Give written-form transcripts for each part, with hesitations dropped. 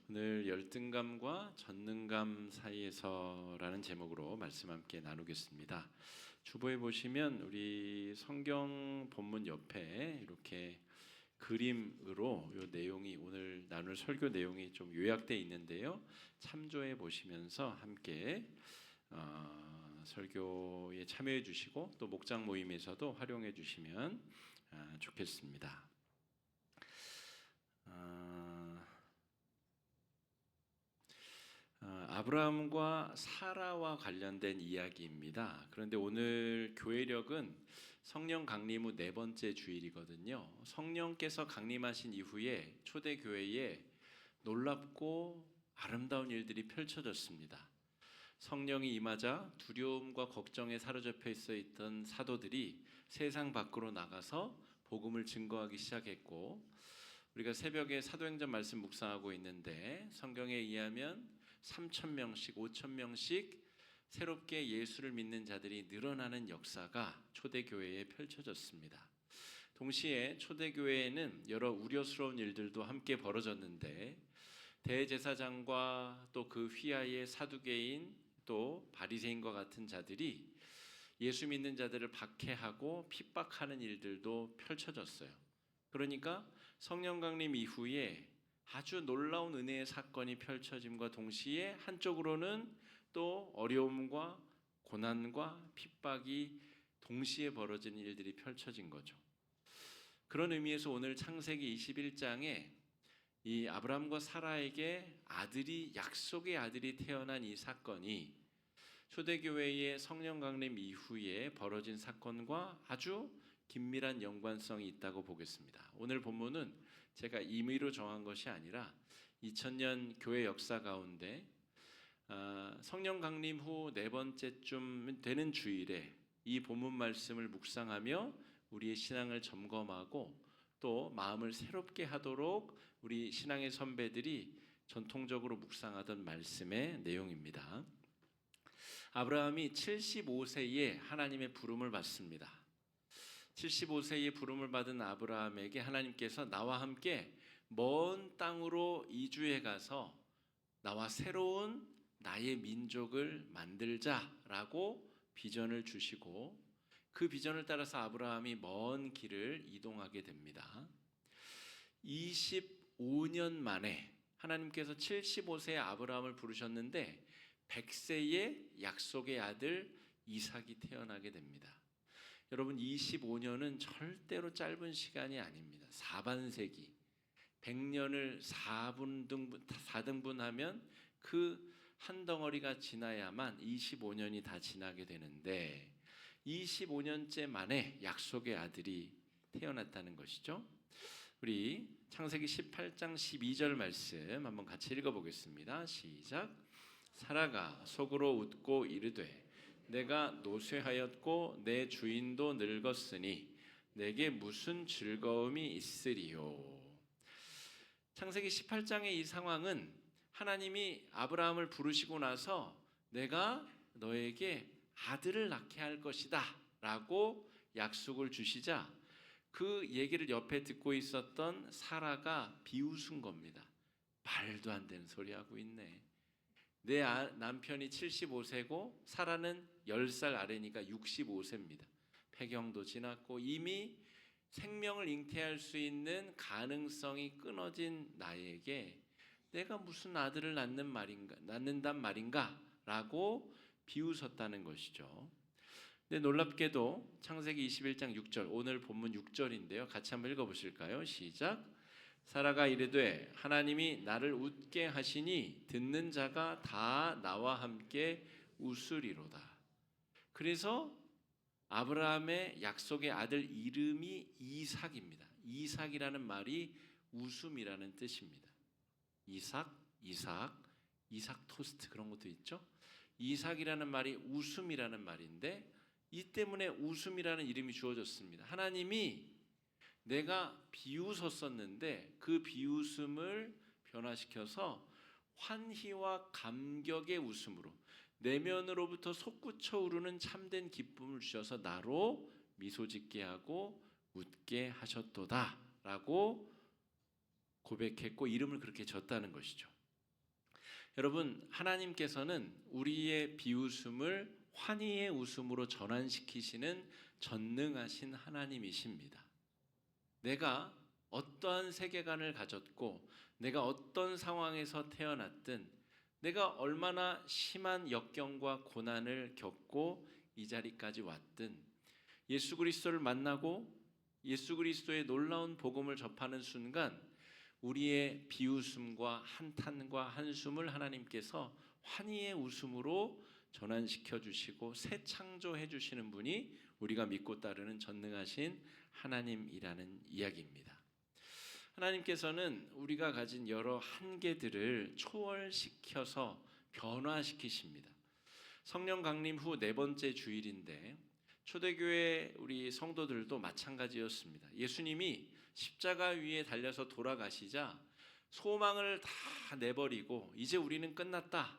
오늘 열등감과 전능감 사이에서라는 제목으로 말씀 함께 나누겠습니다. 주보에 보시면 우리 성경 본문 옆에 이렇게 그림으로 이 내용이 오늘 나눌 설교 내용이 좀 요약되어 있는데요. 참조해 보시면서 함께 설교에 참여해 주시고 또 목장 모임에서도 활용해 주시면 좋겠습니다. 아브라함과 사라와 관련된 이야기입니다. 그런데 오늘 교회력은 성령 강림 후 네 번째 주일이거든요. 성령께서 강림하신 이후에 초대교회에 놀랍고 아름다운 일들이 펼쳐졌습니다. 성령이 임하자 두려움과 걱정에 사로잡혀 있던 사도들이 세상 밖으로 나가서 복음을 증거하기 시작했고, 우리가 새벽에 사도행전 말씀 묵상하고 있는데 성경에 의하면 3,000명씩 5,000명씩 새롭게 예수를 믿는 자들이 늘어나는 역사가 초대교회에 펼쳐졌습니다. 동시에 초대교회에는 여러 우려스러운 일들도 함께 벌어졌는데, 대제사장과 또 그 휘하의 사두개인 또 바리새인과 같은 자들이 예수 믿는 자들을 박해하고 핍박하는 일들도 펼쳐졌어요. 그러니까 성령 강림 이후에 아주 놀라운 은혜의 사건이 펼쳐짐과 동시에 한쪽으로는 또 어려움과 고난과 핍박이 동시에 벌어지는 일들이 펼쳐진 거죠. 그런 의미에서 오늘 창세기 21장에 이 아브라함과 사라에게 약속의 아들이 태어난 이 사건이 초대교회의 성령 강림 이후에 벌어진 사건과 아주 긴밀한 연관성이 있다고 보겠습니다. 오늘 본문은 제가 임의로 정한 것이 아니라 2000년 교회 역사 가운데 성령 강림 후 네 번째쯤 되는 주일에 이 본문 말씀을 묵상하며 우리의 신앙을 점검하고 또 마음을 새롭게 하도록 우리 신앙의 선배들이 전통적으로 묵상하던 말씀의 내용입니다. 아브라함이 75세에 하나님의 부름을 받습니다. 75세에 부름을 받은 아브라함에게 하나님께서 나와 함께 먼 땅으로 이주해 가서 나와 새로운 나의 민족을 만들자라고 비전을 주시고, 그 비전을 따라서 아브라함이 먼 길을 이동하게 됩니다. 25년 만에 하나님께서 75세의 아브라함을 부르셨는데 100세에 약속의 아들 이삭이 태어나게 됩니다. 여러분, 25년은 절대로 짧은 시간이 아닙니다. 4반세기 100년을 4등분하면 그 한 덩어리가 지나야만 25년이 다 지나게 되는데 25년째 만에 약속의 아들이 태어났다는 것이죠. 우리 창세기 18장 12절 말씀 한번 같이 읽어보겠습니다. 시작. 사라가 속으로 웃고 이르되 내가 노쇠하였고 내 주인도 늙었으니 내게 무슨 즐거움이 있으리요. 창세기 18장의 이 상황은 하나님이 아브라함을 부르시고 나서 내가 너에게 아들을 낳게 할 것이다 라고 약속을 주시자 그 얘기를 옆에 듣고 있었던 사라가 비웃은 겁니다. 말도 안 되는 소리 하고 있네. 내 남편이 75세고 사라는 10살 아래니까 65세입니다. 폐경도 지났고 이미 생명을 잉태할 수 있는 가능성이 끊어진 나에게 내가 무슨 아들을 낳는단 말인가 라고 비웃었다는 것이죠. 근데 놀랍게도 창세기 21장 6절, 오늘 본문 6절인데요. 같이 한번 읽어보실까요? 시작. 사라가 이르되 하나님이 나를 웃게 하시니 듣는 자가 다 나와 함께 웃으리로다. 그래서 아브라함의 약속의 아들 이름이 이삭입니다. 이삭이라는 말이 웃음이라는 뜻입니다. 이삭 토스트 그런 것도 있죠. 이삭이라는 말이 웃음이라는 말인데 이 때문에 웃음이라는 이름이 주어졌습니다. 하나님이 내가 비웃었었는데 그 비웃음을 변화시켜서 환희와 감격의 웃음으로 내면으로부터 솟구쳐 오르는 참된 기쁨을 주셔서 나로 미소 짓게 하고 웃게 하셨도다 라고 고백했고 이름을 그렇게 졌다는 것이죠. 여러분, 하나님께서는 우리의 비웃음을 환희의 웃음으로 전환시키시는 전능하신 하나님이십니다. 내가 어떠한 세계관을 가졌고 내가 어떤 상황에서 태어났든 내가 얼마나 심한 역경과 고난을 겪고 이 자리까지 왔든 예수 그리스도를 만나고 예수 그리스도의 놀라운 복음을 접하는 순간 우리의 비웃음과 한탄과 한숨을 하나님께서 환희의 웃음으로 전환시켜 주시고 새 창조해 주시는 분이 우리가 믿고 따르는 전능하신 하나님이라는 이야기입니다. 하나님께서는 우리가 가진 여러 한계들을 초월시켜서 변화시키십니다. 성령 강림 후 네 번째 주일인데 초대교회 우리 성도들도 마찬가지였습니다. 예수님이 십자가 위에 달려서 돌아가시자 소망을 다 내버리고 이제 우리는 끝났다.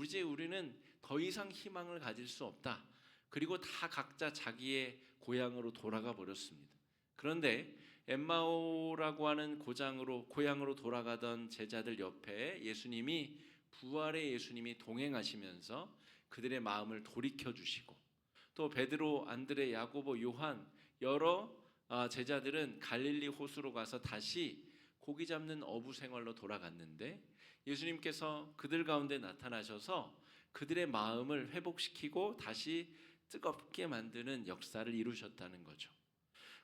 이제 우리는 더 이상 희망을 가질 수 없다. 그리고 다 각자 자기의 고향으로 돌아가 버렸습니다. 그런데 엠마오라고 하는 고향으로 돌아가던 제자들 옆에 부활의 예수님이 동행하시면서 그들의 마음을 돌이켜 주시고 또 베드로, 안드레, 야고보, 요한 여러 제자들은 갈릴리 호수로 가서 다시 고기 잡는 어부 생활로 돌아갔는데 예수님께서 그들 가운데 나타나셔서 그들의 마음을 회복시키고 다시 뜨겁게 만드는 역사를 이루셨다는 거죠.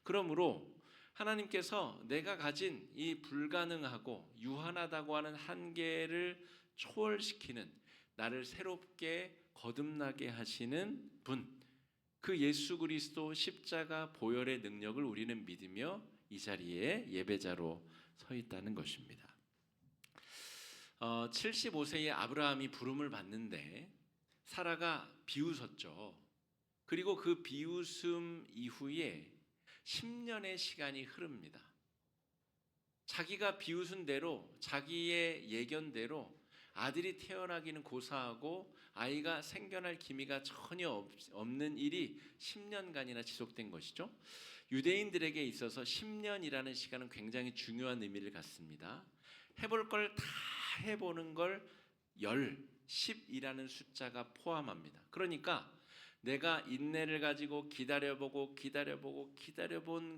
그러므로 하나님께서 내가 가진 이 불가능하고 유한하다고 하는 한계를 초월시키는 나를 새롭게 거듭나게 하시는 분, 그 예수 그리스도 십자가 보혈의 능력을 우리는 믿으며 이 자리에 예배자로 서 있다는 것입니다. 75세의 아브라함이 부름을 받는데 사라가 비웃었죠. 그리고 그 비웃음 이후에 10년의 시간이 흐릅니다. 자기가 비웃은 대로 자기의 예견대로 아들이 태어나기는 고사하고 아이가 생겨날 기미가 전혀 없는 일이 10년간이나 지속된 것이죠. 유대인들에게 있어서 10년이라는 시간은 굉장히 중요한 의미를 갖습니다. 해볼 걸 다 해보는 걸 10이라는 숫자가 포함합니다. 그러니까 내가 인내를 가지고 기다려본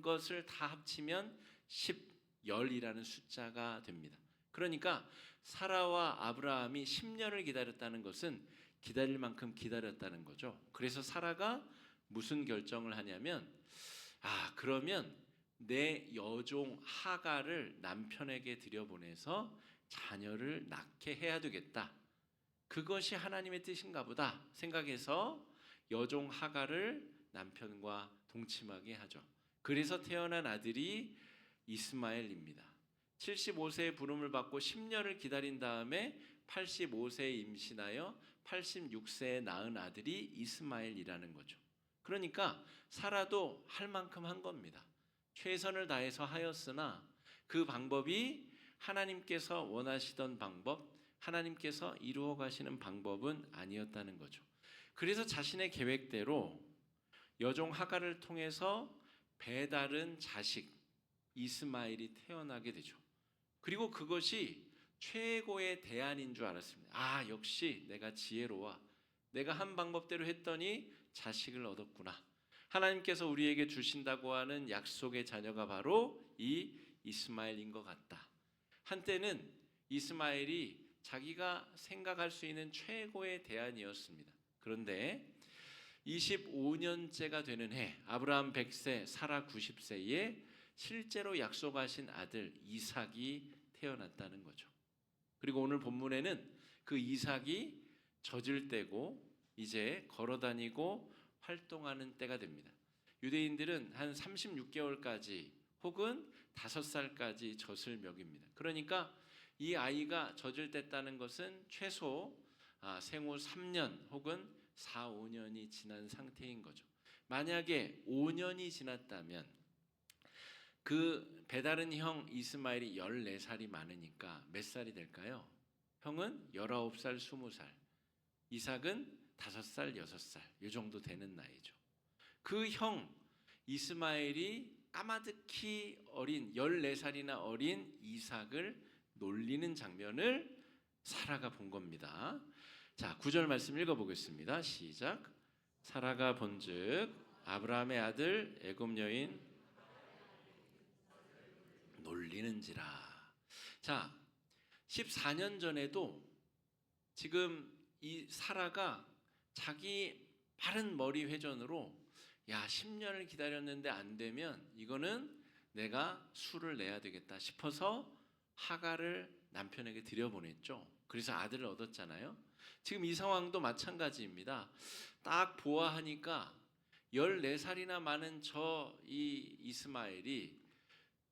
것을 다 합치면 10이라는 숫자가 됩니다. 그러니까 사라와 아브라함이 10년을 기다렸다는 것은 기다릴 만큼 기다렸다는 거죠. 그래서 사라가 무슨 결정을 하냐면 그러면 내 여종 하가를 남편에게 들여보내서 자녀를 낳게 해야 되겠다. 그것이 하나님의 뜻인가 보다 생각해서 여종 하가를 남편과 동침하게 하죠. 그래서 태어난 아들이 이스마엘입니다. 75세의 부름을 받고 10년을 기다린 다음에 85세에 임신하여 86세에 낳은 아들이 이스마엘이라는 거죠. 그러니까 사라도 할 만큼 한 겁니다. 최선을 다해서 하였으나 그 방법이 하나님께서 원하시던 방법, 하나님께서 이루어 가시는 방법은 아니었다는 거죠. 그래서 자신의 계획대로 여종 하가를 통해서 배다른 자식 이스마엘이 태어나게 되죠. 그리고 그것이 최고의 대안인 줄 알았습니다. 역시 내가 지혜로워. 내가 한 방법대로 했더니 자식을 얻었구나. 하나님께서 우리에게 주신다고 하는 약속의 자녀가 바로 이 이스마엘인 것 같다. 한때는 이스마엘이 자기가 생각할 수 있는 최고의 대안이었습니다. 그런데 25년째가 되는 해, 아브라함 100세, 사라 90세에 실제로 약속하신 아들 이삭이 태어났다는 거죠. 그리고 오늘 본문에는 그 이삭이 젖을 때고 이제 걸어다니고 활동하는 때가 됩니다. 유대인들은 한 36개월까지 혹은 5살까지 젖을 먹입니다. 그러니까 이 아이가 젖을 뗐다는 것은 최소 생후 3년 혹은 4, 5년이 지난 상태인 거죠. 만약에 5년이 지났다면 그 배다른 형 이스마엘이 14살이 많으니까 몇 살이 될까요? 형은 19살, 20살, 이삭은 5살, 6살 이 정도 되는 나이죠. 그 형 이스마엘이 까마득히 어린 14살이나 어린 이삭을 놀리는 장면을 사라가 본 겁니다. 자, 9절 말씀 읽어보겠습니다. 시작. 사라가 본즉 아브라함의 아들 애굽 여인 놀리는지라. 자, 14년 전에도 지금 이 사라가 자기 바른 머리 회전으로 10년을 기다렸는데 안 되면 이거는 내가 수를 내야 되겠다 싶어서 하갈을 남편에게 들여보냈죠. 그래서 아들을 얻었잖아요. 지금 이 상황도 마찬가지입니다. 딱 보아하니까 14살이나 많은 이 이스마엘이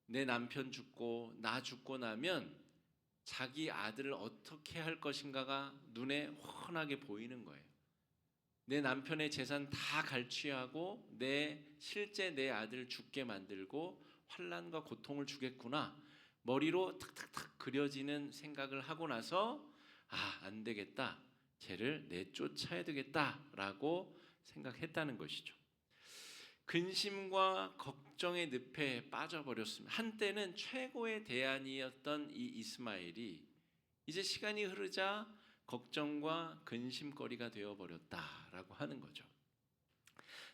내 남편 죽고 나 죽고 나면 자기 아들을 어떻게 할 것인가가 눈에 훤하게 보이는 거예요. 내 남편의 재산 다 갈취하고 실제 내 아들을 죽게 만들고 환난과 고통을 주겠구나, 머리로 탁탁탁 그려지는 생각을 하고 나서 안 되겠다, 쟤를 내쫓아야 되겠다라고 생각했다는 것이죠. 근심과 걱정의 늪에 빠져버렸습니다. 한때는 최고의 대안이었던 이 이스마엘이 이제 시간이 흐르자 걱정과 근심거리가 되어버렸다라고 하는 거죠.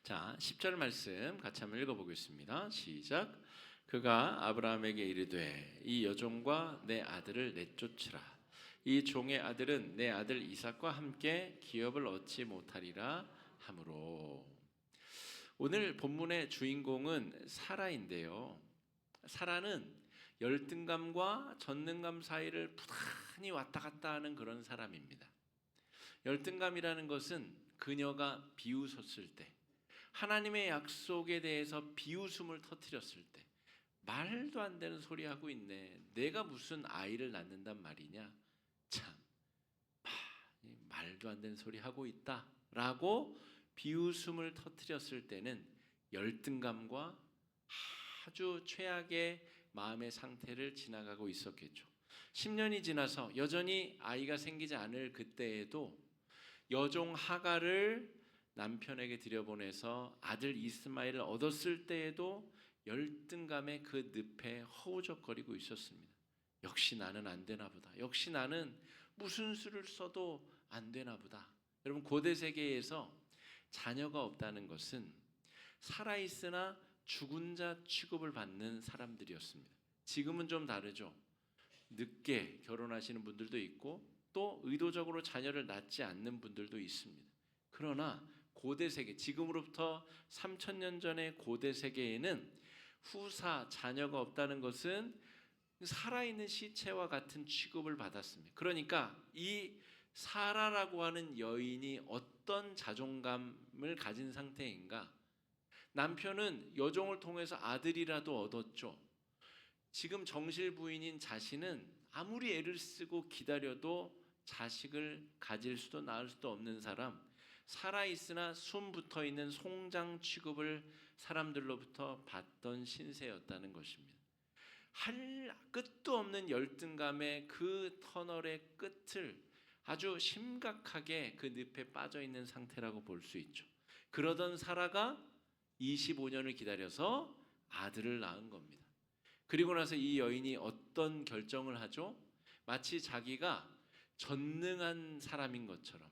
자, 10절 말씀 같이 한번 읽어보겠습니다. 시작. 그가 아브라함에게 이르되 이 여종과 내 아들을 내쫓으라. 이 종의 아들은 내 아들 이삭과 함께 기업을 얻지 못하리라 하므로. 오늘 본문의 주인공은 사라인데요. 사라는 열등감과 전능감 사이를 부단히 왔다 갔다 하는 그런 사람입니다. 열등감이라는 것은 그녀가 비웃었을 때, 하나님의 약속에 대해서 비웃음을 터뜨렸을 때, 말도 안 되는 소리 하고 있네, 내가 무슨 아이를 낳는단 말이냐, 참 말도 안 되는 소리 하고 있다라고 비웃음을 터뜨렸을 때는 열등감과 아주 최악의 마음의 상태를 지나가고 있었겠죠. 10년이 지나서 여전히 아이가 생기지 않을 그때에도 여종 하갈을 남편에게 들여보내서 아들 이스마엘을 얻었을 때에도 열등감의 그 늪에 허우적거리고 있었습니다. 역시 나는 안 되나 보다. 역시 나는 무슨 수를 써도 안 되나 보다. 여러분, 고대 세계에서 자녀가 없다는 것은 살아있으나 죽은 자 취급을 받는 사람들이었습니다. 지금은 좀 다르죠. 늦게 결혼하시는 분들도 있고 또 의도적으로 자녀를 낳지 않는 분들도 있습니다. 그러나 고대 세계, 지금으로부터 3000년 전의 고대 세계에는 후사, 자녀가 없다는 것은 살아있는 시체와 같은 취급을 받았습니다. 그러니까 이 사라라고 하는 여인이 어떤 자존감을 가진 상태인가? 남편은 여종을 통해서 아들이라도 얻었죠. 지금 정실 부인인 자신은 아무리 애를 쓰고 기다려도 자식을 가질 수도 낳을 수도 없는 사람, 살아있으나 숨 붙어있는 송장 취급을 사람들로부터 받던 신세였다는 것입니다. 할 끝도 없는 열등감의 그 터널의 끝을 아주 심각하게 그 늪에 빠져있는 상태라고 볼 수 있죠. 그러던 사라가 25년을 기다려서 아들을 낳은 겁니다. 그리고 나서 이 여인이 어떤 결정을 하죠? 마치 자기가 전능한 사람인 것처럼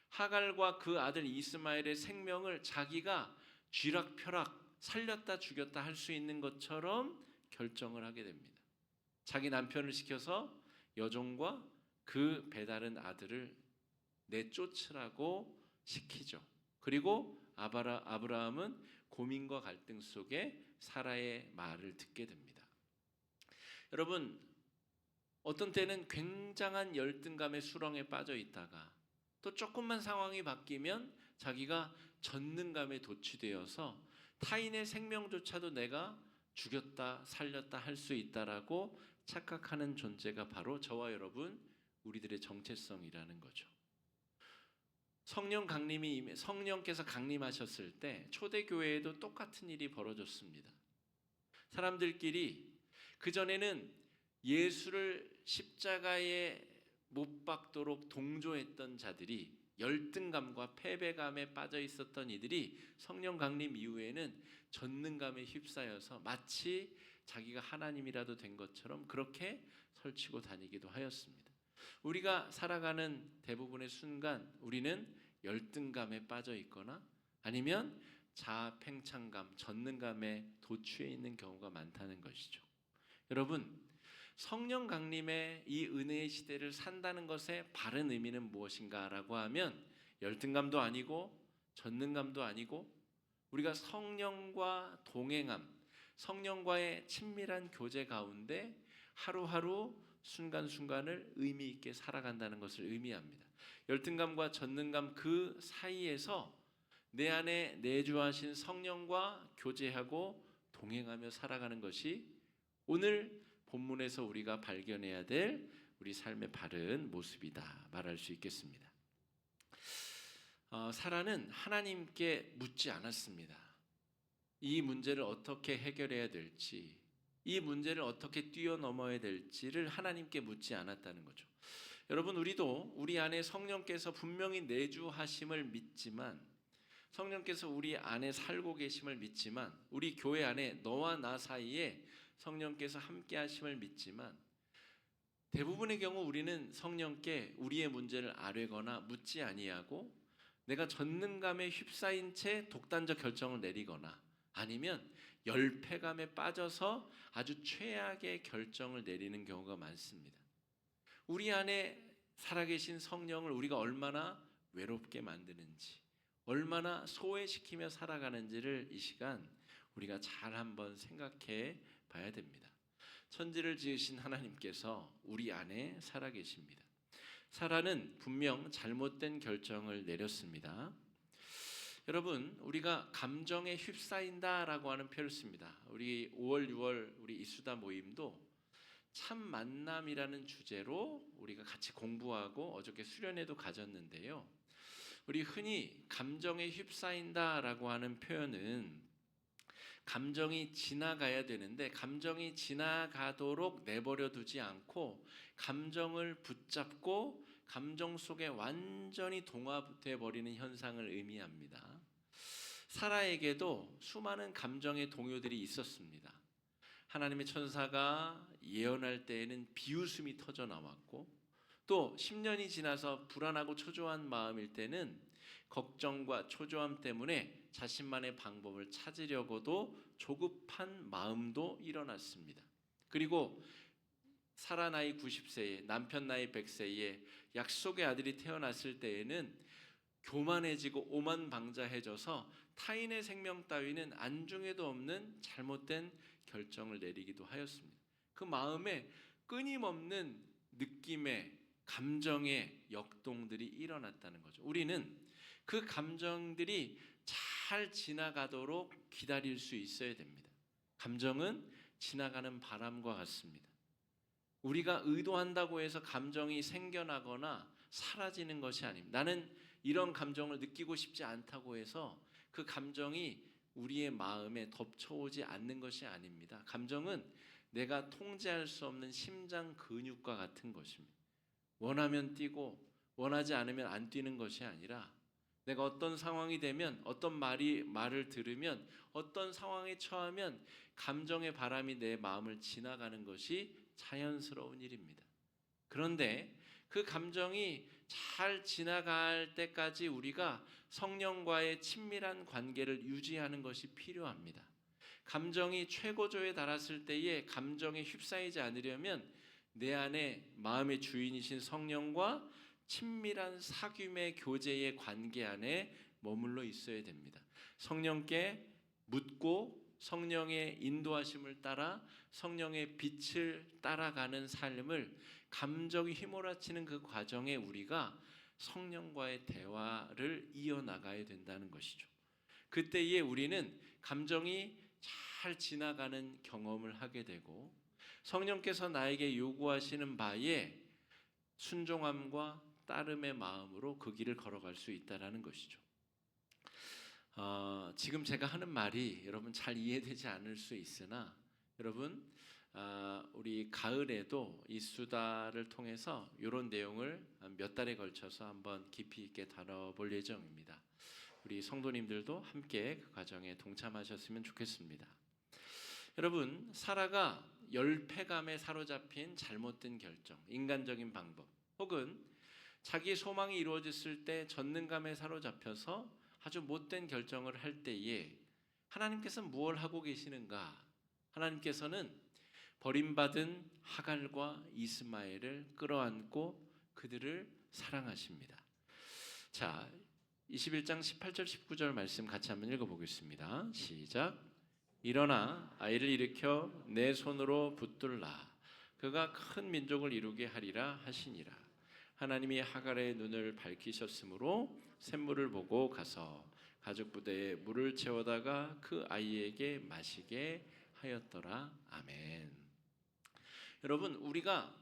하갈과 그 아들 이스마엘의 생명을 자기가 쥐락펴락 살렸다 죽였다 할 수 있는 것처럼 결정을 하게 됩니다. 자기 남편을 시켜서 여종과 그 배다른 아들을 내쫓으라고 시키죠. 그리고 아브라함은 고민과 갈등 속에 사라의 말을 듣게 됩니다. 여러분, 어떤 때는 굉장한 열등감의 수렁에 빠져 있다가 또 조금만 상황이 바뀌면 자기가 전능감에 도취되어서 타인의 생명조차도 내가 죽였다 살렸다 할 수 있다라고 착각하는 존재가 바로 저와 여러분, 우리들의 정체성이라는 거죠. 성령께서 강림하셨을 때 초대교회에도 똑같은 일이 벌어졌습니다. 사람들끼리 그전에는 예수를 십자가에 못 박도록 동조했던 자들이, 열등감과 패배감에 빠져 있었던 이들이 성령 강림 이후에는 전능감에 휩싸여서 마치 자기가 하나님이라도 된 것처럼 그렇게 설치고 다니기도 하였습니다. 우리가 살아가는 대부분의 순간 우리는 열등감에 빠져 있거나 아니면 자아팽창감, 전능감에 도취해 있는 경우가 많다는 것이죠. 여러분, 성령 강림의 이 은혜의 시대를 산다는 것의 바른 의미는 무엇인가라고 하면 열등감도 아니고 전능감도 아니고 우리가 성령과 동행함, 성령과의 친밀한 교제 가운데 하루하루 순간순간을 의미 있게 살아간다는 것을 의미합니다. 열등감과 전능감 그 사이에서 내 안에 내주하신 성령과 교제하고 동행하며 살아가는 것이 오늘 본문에서 우리가 발견해야 될 우리 삶의 바른 모습이다 말할 수 있겠습니다. 사라는 하나님께 묻지 않았습니다. 이 문제를 어떻게 해결해야 될지, 이 문제를 어떻게 뛰어넘어야 될지를 하나님께 묻지 않았다는 거죠. 여러분, 우리도 우리 안에 성령께서 분명히 내주하심을 믿지만, 성령께서 우리 안에 살고 계심을 믿지만, 우리 교회 안에 너와 나 사이에 성령께서 함께 하심을 믿지만, 대부분의 경우 우리는 성령께 우리의 문제를 아뢰거나 묻지 아니하고 내가 전능감에 휩싸인 채 독단적 결정을 내리거나 아니면 열패감에 빠져서 아주 최악의 결정을 내리는 경우가 많습니다. 우리 안에 살아계신 성령을 우리가 얼마나 외롭게 만드는지, 얼마나 소외시키며 살아가는지를 이 시간 우리가 잘 한번 생각해 봐야 됩니다. 천지를 지으신 하나님께서 우리 안에 살아계십니다. 사라는 분명 잘못된 결정을 내렸습니다. 여러분, 우리가 감정에 휩싸인다라고 하는 표현을 씁니다. 우리 5월, 6월 우리 이수다 모임도 참 만남이라는 주제로 우리가 같이 공부하고 어저께 수련회도 가졌는데요. 우리 흔히 감정에 휩싸인다라고 하는 표현은 감정이 지나가야 되는데 감정이 지나가도록 내버려 두지 않고 감정을 붙잡고 감정 속에 완전히 동화돼 버리는 현상을 의미합니다. 사라에게도 수많은 감정의 동요들이 있었습니다. 하나님의 천사가 예언할 때에는 비웃음이 터져 나왔고 또 10년이 지나서 불안하고 초조한 마음일 때는 걱정과 초조함 때문에 자신만의 방법을 찾으려고도 조급한 마음도 일어났습니다. 그리고 사라 나이 90세에 남편 나이 100세에 약속의 아들이 태어났을 때에는 교만해지고 오만방자해져서 타인의 생명 따위는 안중에도 없는 잘못된 결정을 내리기도 하였습니다. 그 마음에 끊임없는 느낌의 감정의 역동들이 일어났다는 거죠. 우리는 그 감정들이 잘 지나가도록 기다릴 수 있어야 됩니다. 감정은 지나가는 바람과 같습니다. 우리가 의도한다고 해서 감정이 생겨나거나 사라지는 것이 아닙니다. 나는 이런 감정을 느끼고 싶지 않다고 해서 그 감정이 우리의 마음에 덮쳐오지 않는 것이 아닙니다. 감정은 내가 통제할 수 없는 심장 근육과 같은 것입니다. 원하면 뛰고 원하지 않으면 안 뛰는 것이 아니라 내가 어떤 상황이 되면 어떤 말을 들으면 어떤 상황에 처하면 감정의 바람이 내 마음을 지나가는 것이 자연스러운 일입니다. 그런데 그 감정이 잘 지나갈 때까지 우리가 성령과의 친밀한 관계를 유지하는 것이 필요합니다. 감정이 최고조에 달했을 때에 감정에 휩싸이지 않으려면 내 안에 마음의 주인이신 성령과 친밀한 사귐의 교제의 관계 안에 머물러 있어야 됩니다. 성령께 묻고 성령의 인도하심을 따라 성령의 빛을 따라가는 삶을 감정이 휘몰아치는 그 과정에 우리가 성령과의 대화를 이어나가야 된다는 것이죠. 그때에 우리는 감정이 잘 지나가는 경험을 하게 되고 성령께서 나에게 요구하시는 바에 순종함과 따름의 마음으로 그 길을 걸어갈 수 있다는 것이죠. 지금 제가 하는 말이 여러분 잘 이해되지 않을 수 있으나 여러분 우리 가을에도 이 수다를 통해서 이런 내용을 몇 달에 걸쳐서 한번 깊이 있게 다뤄볼 예정입니다. 우리 성도님들도 함께 그 과정에 동참하셨으면 좋겠습니다. 여러분, 사라가 열패감에 사로잡힌 잘못된 결정, 인간적인 방법, 혹은 자기 소망이 이루어졌을 때 전능감에 사로잡혀서 아주 못된 결정을 할 때에 하나님께서 무엇을 하고 계시는가? 하나님께서는 버림받은 하갈과 이스마엘을 끌어안고 그들을 사랑하십니다. 자, 21장 18절 19절 말씀 같이 한번 읽어보겠습니다. 시작. 일어나 아이를 일으켜 내 손으로 붙들라. 그가 큰 민족을 이루게 하리라 하시니라. 하나님이 하갈의 눈을 밝히셨으므로 샘물을 보고 가서 가죽 부대에 물을 채워다가 그 아이에게 마시게 하였더라. 아멘. 여러분, 우리가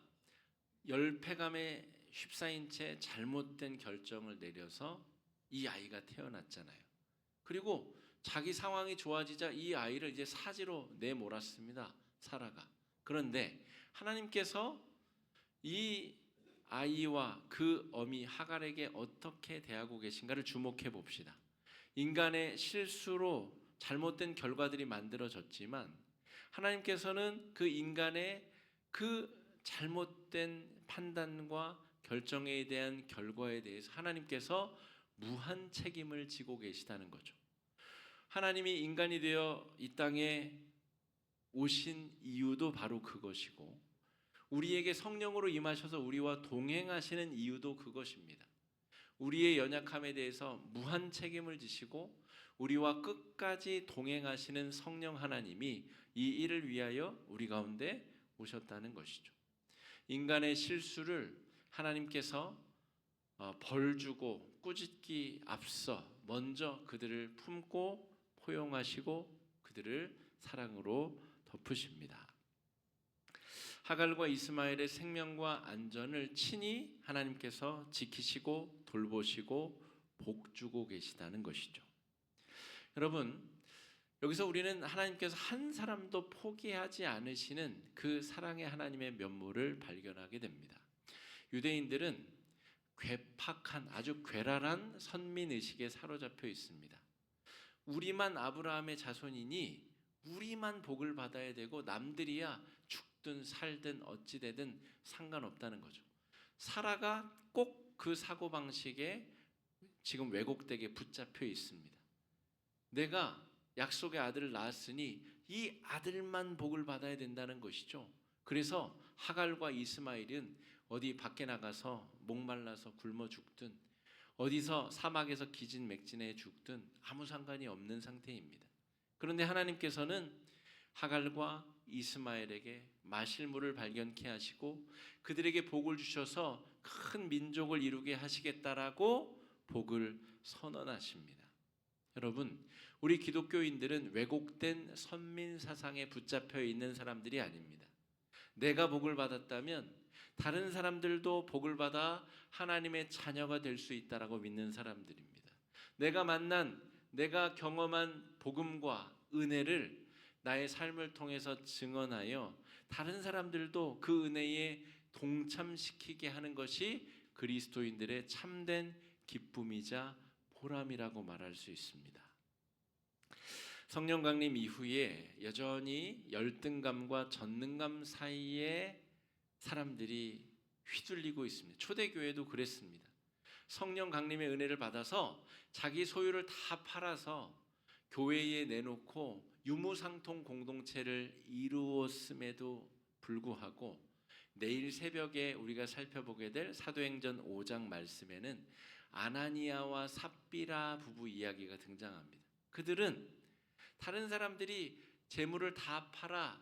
열패감에 휩싸인 채 잘못된 결정을 내려서 이 아이가 태어났잖아요. 그리고 자기 상황이 좋아지자 이 아이를 이제 사지로 내몰았습니다. 사라가. 그런데 하나님께서 이 아이와 그 어미 하갈에게 어떻게 대하고 계신가를 주목해 봅시다. 인간의 실수로 잘못된 결과들이 만들어졌지만 하나님께서는 그 인간의 그 잘못된 판단과 결정에 대한 결과에 대해서 하나님께서 무한 책임을 지고 계시다는 거죠. 하나님이 인간이 되어 이 땅에 오신 이유도 바로 그것이고 우리에게 성령으로 임하셔서 우리와 동행하시는 이유도 그것입니다. 우리의 연약함에 대해서 무한 책임을 지시고 우리와 끝까지 동행하시는 성령 하나님이 이 일을 위하여 우리 가운데 오셨다는 것이죠. 인간의 실수를 하나님께서 벌 주고 꾸짖기 앞서 먼저 그들을 품고 포용하시고 그들을 사랑으로 덮으십니다. 하갈과 이스마엘의 생명과 안전을 친히 하나님께서 지키시고 돌보시고 복주고 계시다는 것이죠. 여러분, 여기서 우리는 하나님께서 한 사람도 포기하지 않으시는 그 사랑의 하나님의 면모를 발견하게 됩니다. 유대인들은 괴팍한 아주 괴랄한 선민의식에 사로잡혀 있습니다. 우리만 아브라함의 자손이니 우리만 복을 받아야 되고 남들이야 죽든 살든 어찌되든 상관없다는 거죠. 사라가 꼭 그 사고방식에 지금 왜곡되게 붙잡혀 있습니다. 내가 약속의 아들을 낳았으니 이 아들만 복을 받아야 된다는 것이죠. 그래서 하갈과 이스마엘은 어디 밖에 나가서 목말라서 굶어 죽든 어디서 사막에서 기진맥진해 죽든 아무 상관이 없는 상태입니다. 그런데 하나님께서는 하갈과 이스마엘에게 마실 물을 발견케 하시고 그들에게 복을 주셔서 큰 민족을 이루게 하시겠다라고 복을 선언하십니다. 여러분, 우리 기독교인들은 왜곡된 선민 사상에 붙잡혀 있는 사람들이 아닙니다. 내가 복을 받았다면 다른 사람들도 복을 받아 하나님의 자녀가 될 수 있다라고 믿는 사람들입니다. 내가 만난, 내가 경험한 복음과 은혜를 나의 삶을 통해서 증언하여 다른 사람들도 그 은혜에 동참시키게 하는 것이 그리스도인들의 참된 기쁨이자 보람이라고 말할 수 있습니다. 성령 강림 이후에 여전히 열등감과 전능감 사이에 사람들이 휘둘리고 있습니다. 초대교회도 그랬습니다. 성령 강림의 은혜를 받아서 자기 소유를 다 팔아서 교회에 내놓고 유무상통 공동체를 이루었음에도 불구하고 내일 새벽에 우리가 살펴보게 될 사도행전 5장 말씀에는 아나니아와 삽비라 부부 이야기가 등장합니다. 그들은 다른 사람들이 재물을 다 팔아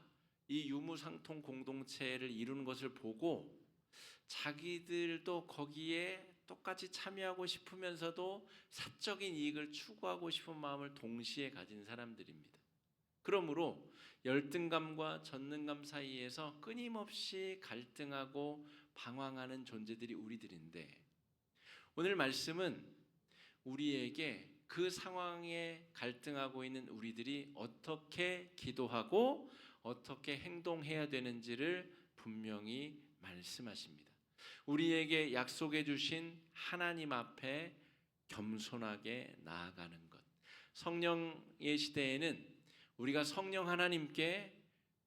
이 유무상통 공동체를 이루는 것을 보고 자기들도 거기에 똑같이 참여하고 싶으면서도 사적인 이익을 추구하고 싶은 마음을 동시에 가진 사람들입니다. 그러므로 열등감과 전능감 사이에서 끊임없이 갈등하고 방황하는 존재들이 우리들인데 오늘 말씀은 우리에게 그 상황에 갈등하고 있는 우리들이 어떻게 기도하고 어떻게 행동해야 되는지를 분명히 말씀하십니다. 우리에게 약속해 주신 하나님 앞에 겸손하게 나아가는 것. 성령의 시대에는 우리가 성령 하나님께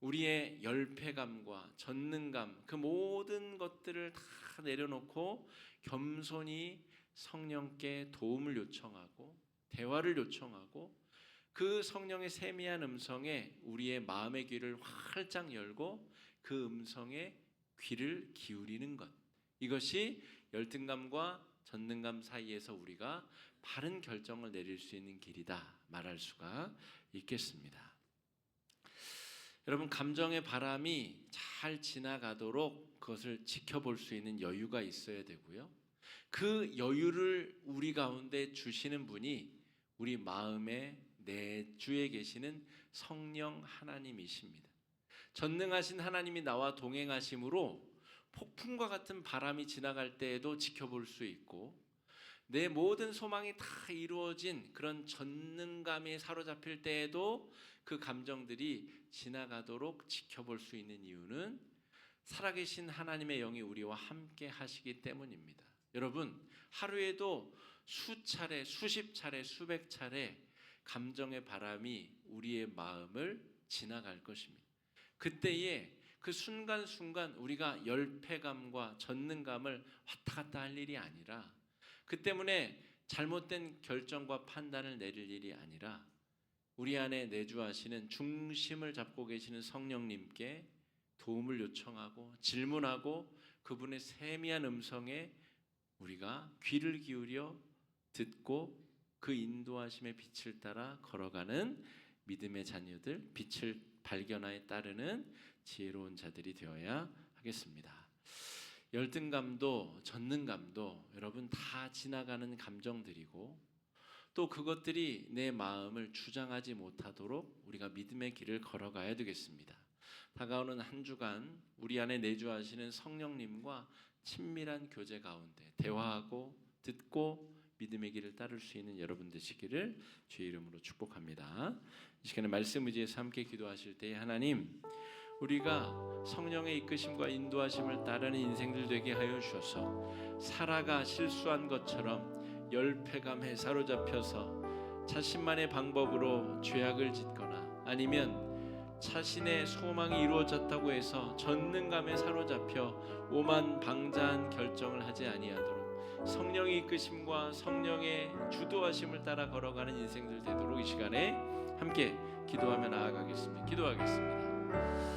우리의 열패감과 전능감, 그 모든 것들을 다 내려놓고 겸손히 성령께 도움을 요청하고 대화를 요청하고 그 성령의 세미한 음성에 우리의 마음의 귀를 활짝 열고 그 음성에 귀를 기울이는 것, 이것이 열등감과 전능감 사이에서 우리가 바른 결정을 내릴 수 있는 길이다 말할 수가 있겠습니다. 여러분, 감정의 바람이 잘 지나가도록 그것을 지켜볼 수 있는 여유가 있어야 되고요. 그 여유를 우리 가운데 주시는 분이 우리 마음의 내주에 계시는 성령 하나님이십니다. 전능하신 하나님이 나와 동행하심으로 폭풍과 같은 바람이 지나갈 때에도 지켜볼 수 있고, 내 모든 소망이 다 이루어진 그런 전능감에 사로잡힐 때에도 그 감정들이 지나가도록 지켜볼 수 있는 이유는 살아계신 하나님의 영이 우리와 함께 하시기 때문입니다. 여러분, 하루에도 수차례, 수십 차례, 수백 차례 감정의 바람이 우리의 마음을 지나갈 것입니다. 그때에 그 순간순간 우리가 열패감과 전능감을 왔다 갔다 할 일이 아니라, 그 때문에 잘못된 결정과 판단을 내릴 일이 아니라 우리 안에 내주하시는 중심을 잡고 계시는 성령님께 도움을 요청하고 질문하고 그분의 세미한 음성에 우리가 귀를 기울여 듣고 그 인도하심의 빛을 따라 걸어가는 믿음의 자녀들, 빛을 발견하여 따르는 지혜로운 자들이 되어야 하겠습니다. 열등감도 전능감도 여러분 다 지나가는 감정들이고, 또 그것들이 내 마음을 주장하지 못하도록 우리가 믿음의 길을 걸어가야 되겠습니다. 다가오는 한 주간 우리 안에 내주하시는 성령님과 친밀한 교제 가운데 대화하고 듣고 믿음의 길을 따를 수 있는 여러분 되시기를 주의 이름으로 축복합니다. 이 시간에 말씀 의지해서 함께 기도하실 때, 하나님, 우리가 성령의 이끄심과 인도하심을 따르는 인생들 되게 하여 주셔서 살아가 실수한 것처럼 열패감에 사로잡혀서 자신만의 방법으로 죄악을 짓거나 아니면 자신의 소망이 이루어졌다고 해서 전능감에 사로잡혀 오만방자한 결정을 하지 아니하도록 성령의 이끄심과 성령의 주도하심을 따라 걸어가는 인생들 되도록 이 시간에 함께 기도하며 나아가겠습니다. 기도하겠습니다.